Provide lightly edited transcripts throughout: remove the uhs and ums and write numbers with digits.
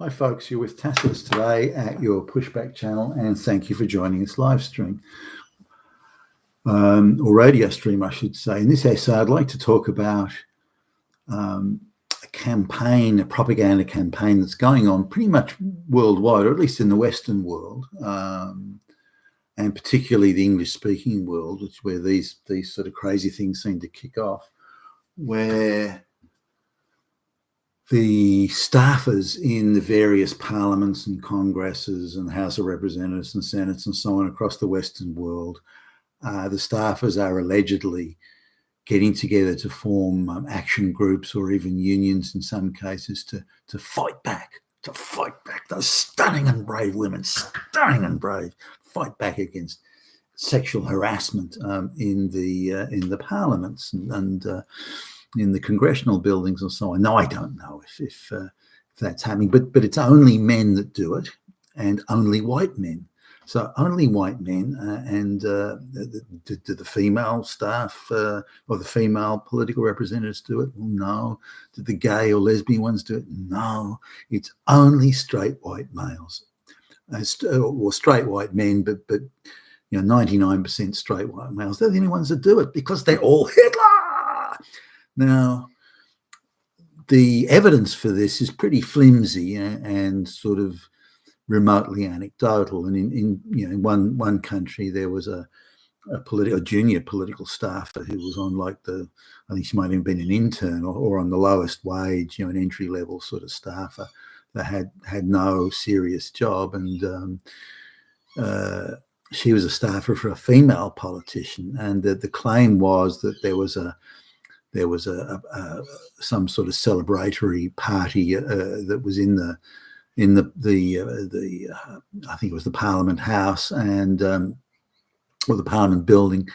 Hi folks, you're with Tacitus today at your Pushback channel, and thank you for joining this live stream, or radio stream I should say. In this essay I'd like to talk about a campaign, a propaganda campaign that's going on pretty much worldwide, or at least in the Western world, and particularly the English-speaking world, which where these sort of crazy things seem to kick off, where the staffers in the various parliaments and congresses and House of Representatives and Senates and so on across the Western world, the staffers are allegedly getting together to form action groups or even unions in some cases to fight back, those stunning and brave women, fight back against sexual harassment in the parliaments and in the congressional buildings and so on. Now, I don't know if that's happening, but it's only men that do it, and only white men. So only white men, and do the female staff or the female political representatives do it? Well, no. Did the gay or lesbian ones do it? No. It's only straight white males, or straight white men, but 99% straight white males. They're the only ones that do it because they're all Hitler. Now, the evidence for this is pretty flimsy and sort of remotely anecdotal. And in one country, there was a junior political staffer who was on I think she might have been an intern or on the lowest wage, an entry level sort of staffer that had no serious job, and she was a staffer for a female politician, and the claim was that there was some sort of celebratory party that was in the I think it was the Parliament House and or the Parliament Building,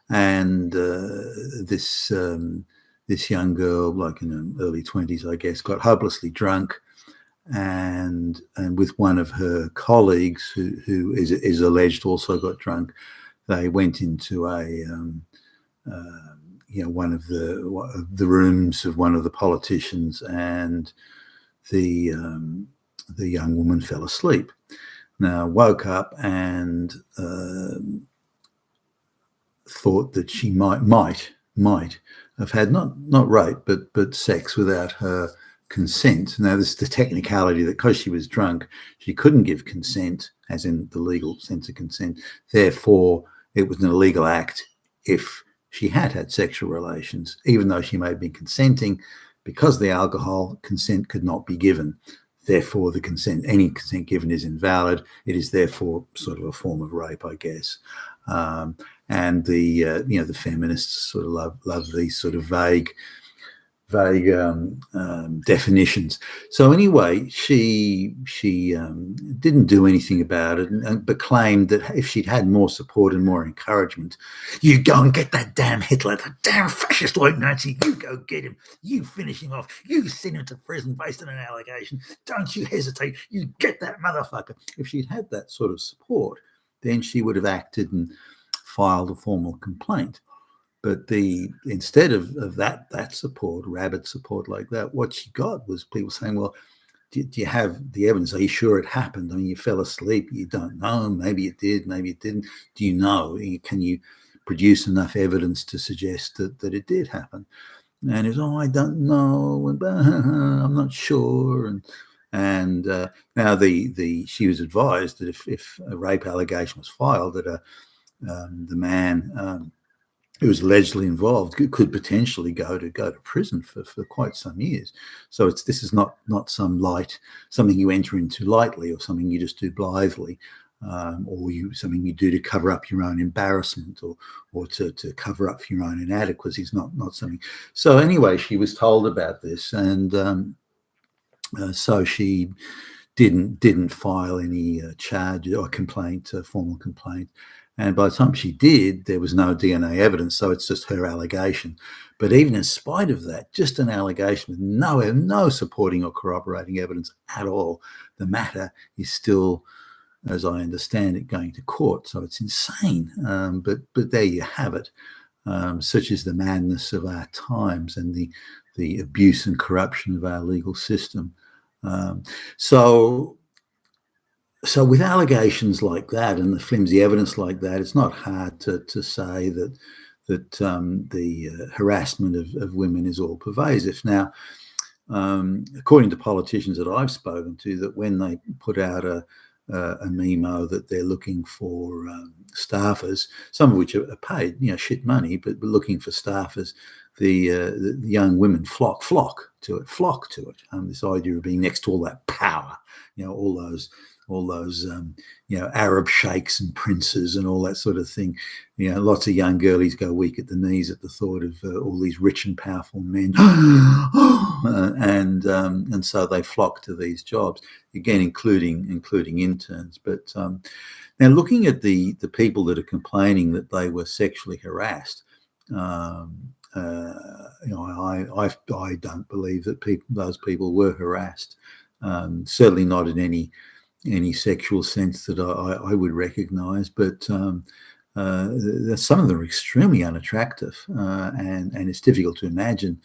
and this young girl, like in her early 20s, I guess, got hopelessly drunk, and with one of her colleagues who is alleged also got drunk. They went into one of the rooms of one of the politicians, and the young woman fell asleep. Now, woke up and thought that she might have had not rape but sex without her consent. Now, this is the technicality that because she was drunk, she couldn't give consent, as in the legal sense of consent. Therefore, it was an illegal act if she had sexual relations, even though she may have been consenting. Because the alcohol, consent could not be given. Therefore, any consent given is invalid. It is therefore sort of a form of rape, I guess. And the feminists sort of love these sort of vague definitions. So anyway, she didn't do anything about it, but claimed that if she'd had more support and more encouragement, you go and get that damn Hitler, that damn fascist white Nazi, you go get him, you finish him off, you send him to prison based on an allegation, don't you hesitate, you get that motherfucker. If she'd had that sort of support, then she would have acted and filed a formal complaint. But instead of that support, rabid support like that, what she got was people saying, well, do you have the evidence? Are you sure it happened? I mean, you fell asleep. You don't know. Maybe it did. Maybe it didn't. Do you know? Can you produce enough evidence to suggest that it did happen? And it's, I don't know. And, I'm not sure. And now she was advised that if a rape allegation was filed, that the man who was allegedly involved could potentially go to prison for quite some years. So this is not something you enter into lightly, or something you just do blithely, or something you do to cover up your own embarrassment, or to cover up your own inadequacies. Not something. So anyway, she was told about this, and so she didn't file any charge or formal complaint. And by the time she did, there was no DNA evidence, so it's just her allegation. But even in spite of that, just an allegation with no supporting or corroborating evidence at all, the matter is still, as I understand it, going to court. So it's insane. But there you have it. Such is the madness of our times and the abuse and corruption of our legal system. Um, so so with allegations like that and the flimsy evidence like that, it's not hard to say that the harassment of women is all pervasive. Now, according to politicians that I've spoken to, that when they put out a memo that they're looking for staffers, some of which are paid, shit money, but looking for staffers, the young women flock to it. This idea of being next to all that power, all those Arab sheikhs and princes and all that sort of thing. Lots of young girlies go weak at the knees at the thought of all these rich and powerful men, and so they flock to these jobs again, including interns. But now, looking at the people that are complaining that they were sexually harassed, I don't believe that those people were harassed. Certainly not in any sexual sense that I would recognise, but some of them are extremely unattractive, and it's difficult to imagine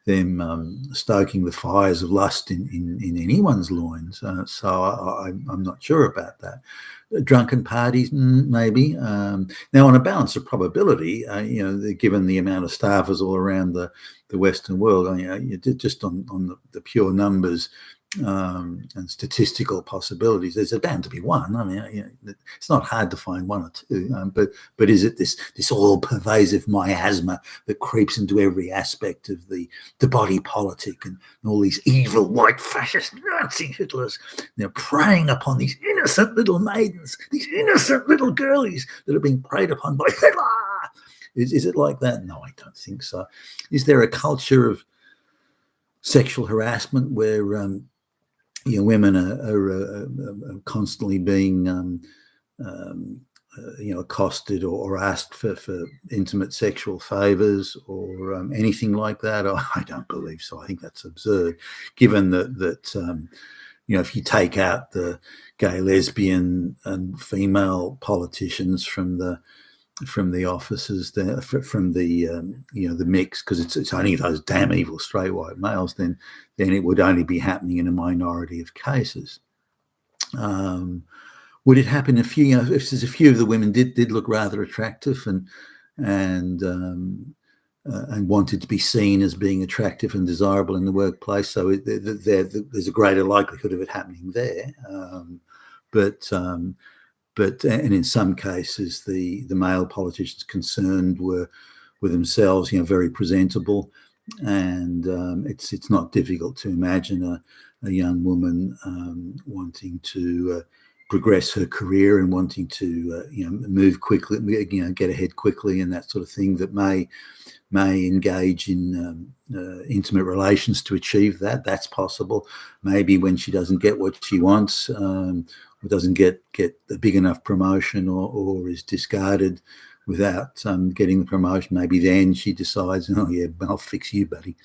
them stoking the fires of lust in anyone's loins. So I'm not sure about that. Drunken parties, maybe. Now, on a balance of probability, given the amount of staffers all around the Western world, just on the pure numbers and statistical possibilities, there's bound to be one. I mean, it's not hard to find one or two, but is it this all pervasive miasma that creeps into every aspect of the body politic and all these evil white fascist Nazi Hitlers, preying upon these innocent little maidens, these innocent little girlies that are being preyed upon by Hitler? Is it like that? No, I don't think so. Is there a culture of sexual harassment where women are constantly being accosted or asked for intimate sexual favors or anything like that? I don't believe so. I think that's absurd, given that if you take out the gay, lesbian, and female politicians from the offices, from the mix, because it's only those damn evil straight white males, then it would only be happening in a minority of cases. Would it happen if there's a few of the women did look rather attractive and wanted to be seen as being attractive and desirable in the workplace? So there's a greater likelihood of it happening there. But in some cases, the male politicians concerned were themselves, very presentable, and it's not difficult to imagine a young woman wanting to progress her career and wanting to move quickly, get ahead quickly, and that sort of thing, that may engage in intimate relations to achieve that. That's possible. Maybe when she doesn't get what she wants, or doesn't get a big enough promotion, or is discarded without getting the promotion, maybe then she decides, oh yeah, I'll fix you, buddy.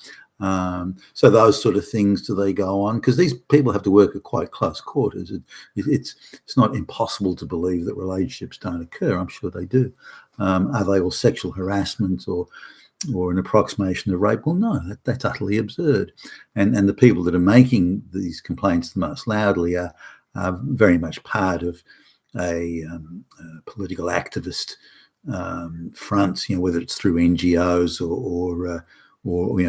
So those sort of things, do they go on? Because these people have to work at quite close quarters. It's not impossible to believe that relationships don't occur. I'm sure they do. Are they all sexual harassment or an approximation of rape? Well, no, that's utterly absurd. And the people that are making these complaints the most loudly are very much part of a political activist front, whether it's through NGOs or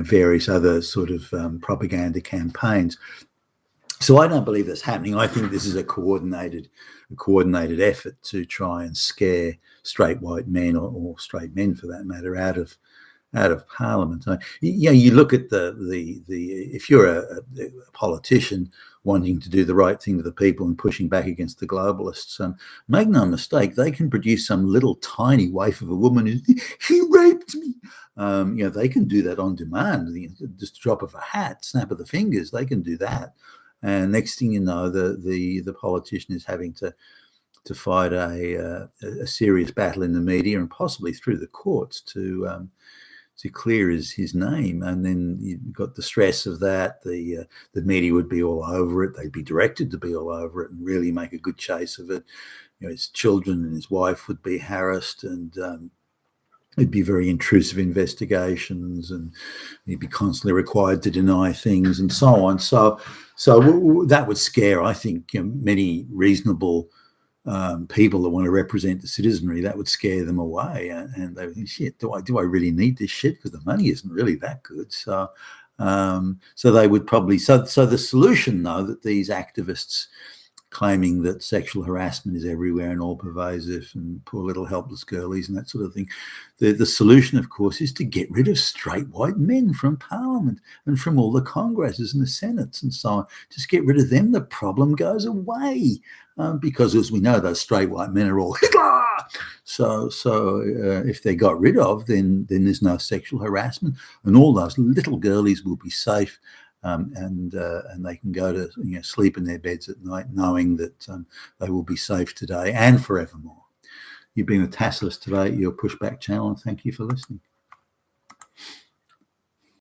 various other sort of propaganda campaigns. So I don't believe that's happening. I think this is a coordinated effort to try and scare straight white men, or straight men for that matter, out of Parliament. You look at the if you're a politician wanting to do the right thing for the people and pushing back against the globalists, make no mistake, they can produce some little tiny waif of a woman who, he raped me. They can do that on demand, just a drop of a hat, snap of the fingers. They can do that, and next thing you know, the politician is having to fight a serious battle in the media and possibly through the courts to clear his name. And then you've got the stress of that. The media would be all over it. They'd be directed to be all over it and really make a good chase of it. His children and his wife would be harassed, and it'd be very intrusive investigations, and he'd be constantly required to deny things and so on. So So that would scare, I think, many reasonable people that want to represent the citizenry. That would scare them away, and they would think, shit, do I really need this shit? Because the money isn't really that good. So they would probably, so the solution, though, that these activists claiming that sexual harassment is everywhere and all pervasive and poor little helpless girlies and that sort of thing. The solution, of course, is to get rid of straight white men from Parliament and from all the Congresses and the Senates and so on. Just get rid of them. The problem goes away because, as we know, those straight white men are all Hitler. So if they got rid of, then there's no sexual harassment, and all those little girlies will be safe. And they can go to sleep in their beds at night knowing that they will be safe today and forevermore. You've been with Tacitus today, your Pushback channel, and thank you for listening.